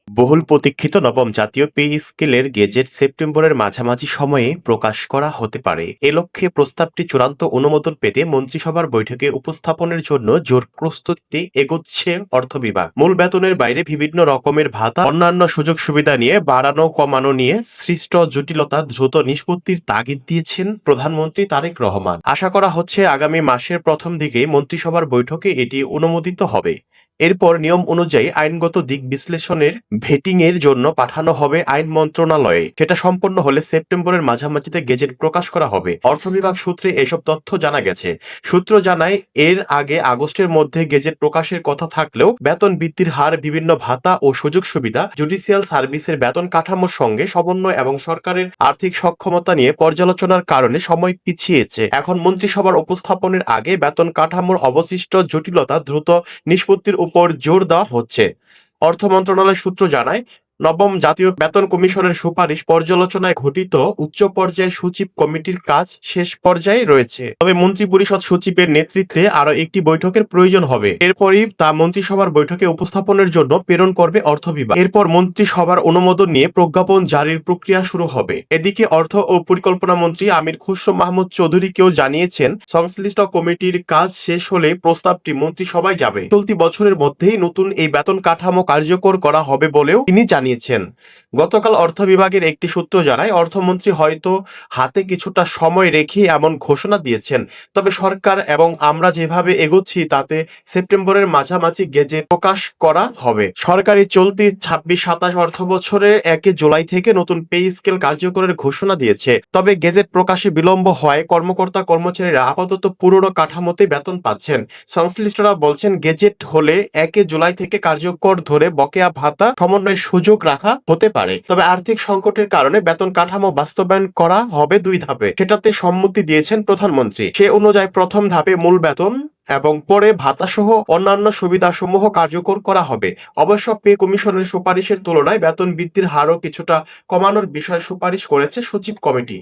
বহুল প্রতীক্ষিত নবম জাতীয় পে স্কেলের গেজেট সেপ্টেম্বরের মাঝামাঝি সময়ে প্রকাশ করা হতে পারে। এ লক্ষ্যে প্রস্তাবটি চূড়ান্ত অনুমোদন পেতে মন্ত্রিসভার বৈঠকে উপস্থাপনের জন্য জোর প্রস্তুতি এগোচ্ছে অর্থ বিভাগ। মূল বেতনের বাইরে বিভিন্ন রকমের ভাতা, অন্যান্য সুযোগ সুবিধা নিয়ে বাড়ানো কমানো নিয়ে সৃষ্ট জটিলতা দ্রুত নিষ্পত্তির তাগিদ দিয়েছেন প্রধানমন্ত্রী তারেক রহমান। আশা করা হচ্ছে আগামী মাসের প্রথম দিকেই মন্ত্রিসভার বৈঠকে এটি অনুমোদিত হবে। এরপর নিয়ম অনুযায়ী আইনগত দিক বিশ্লেষণের ভেটিং এর জন্য পাঠানো হবে আইন মন্ত্রণালয়ে। সেটা সম্পন্ন হলে সেপ্টেম্বরের মাঝামাঝিতে গেজেট প্রকাশ করা হবে। অর্থ বিভাগ সূত্রে এসব তথ্য জানা গেছে। সূত্র জানায় এর আগে আগস্টের মধ্যে গেজেট প্রকাশের কথা থাকলেও বেতন বৃদ্ধির হার, বিভিন্ন ভাতা ও সুযোগ সুবিধা, জুডিশিয়াল সার্ভিসের বেতন কাঠামোর সঙ্গে সমন্বয় এবং সরকারের আর্থিক সক্ষমতা নিয়ে পর্যালোচনার কারণে সময় পিছিয়েছে। এখন মন্ত্রিসভার উপস্থাপনের আগে বেতন কাঠামোর অবশিষ্ট জটিলতা দ্রুত নিষ্পত্তির উপর জোর দেওয়া হচ্ছে। অর্থ মন্ত্রণালয় সূত্র জানায়, নবম জাতীয় বেতন কমিশনের সুপারিশ পর্যালোচনায় গঠিত উচ্চ পর্যায়ের সচিব কমিটির কাজ শেষ পর্যায়ে রয়েছে। তবে মন্ত্রিপরিষদ সচিবের নেতৃত্বে আরও একটি বৈঠকের প্রয়োজন হবে। এরপরই তা মন্ত্রিসভার বৈঠকে উপস্থাপনের জন্য প্রেরণ করবে অর্থ বিভাগ। এরপর মন্ত্রিসভার অনুমোদন নিয়ে প্রজ্ঞাপন জারির প্রক্রিয়া শুরু হবে। এদিকে অর্থ ও পরিকল্পনা মন্ত্রী আমির খুসরো মাহমুদ চৌধুরীকেও জানিয়েছেন, সংশ্লিষ্ট কমিটির কাজ শেষ হলে প্রস্তাবটি মন্ত্রিসভায় যাবে। চলতি বছরের মধ্যেই নতুন এই বেতন কাঠামো কার্যকর করা হবে বলেও তিনি জানিয়েছেন। গতকাল অর্থ বিভাগের একটি সূত্র জানায়, অর্থমন্ত্রী হয়তো হাতে কিছুটা সময় রেখে এমন ঘোষণা দিয়েছেন। তবে সরকার এবং আমরা যেভাবে এগোচ্ছি তাতে সেপ্টেম্বরের মাঝামাঝি গেজেট প্রকাশ করা হবে। সরকারি চলতি ২৬-২৭ অর্থ বছরের ১ জুলাই থেকে নতুন পে স্কেল কার্যকরের ঘোষণা দিয়েছে। তবে গেজেট প্রকাশে বিলম্ব হয় কর্মকর্তা কর্মচারীরা আপাতত পুরনো কাঠামোতে বেতন পাচ্ছেন। সংশ্লিষ্টরা বলছেন, গেজেট হলে ১ জুলাই থেকে কার্যকর ধরে বকেয়া ভাতা সমন্বয়ের সুযোগ রাখা হতে পারে। তবে আর্থিক সংকটের কারণে বেতন কাঠামো বাস্তবায়ন করা হবে ২ ধাপে। সেটাতে সম্মতি দিয়েছেন প্রধানমন্ত্রী। সে অনুযায়ী প্রথম ধাপে মূল বেতন এবং পরে ভাতাসহ অন্যান্য সুবিধাসমূহ কার্যকর করা হবে। অবশ্য পে কমিশনের সুপারিশের তুলনায় বেতন বৃদ্ধির হারও কিছুটা কমানোর বিষয়ে সুপারিশ করেছে সচিব কমিটি।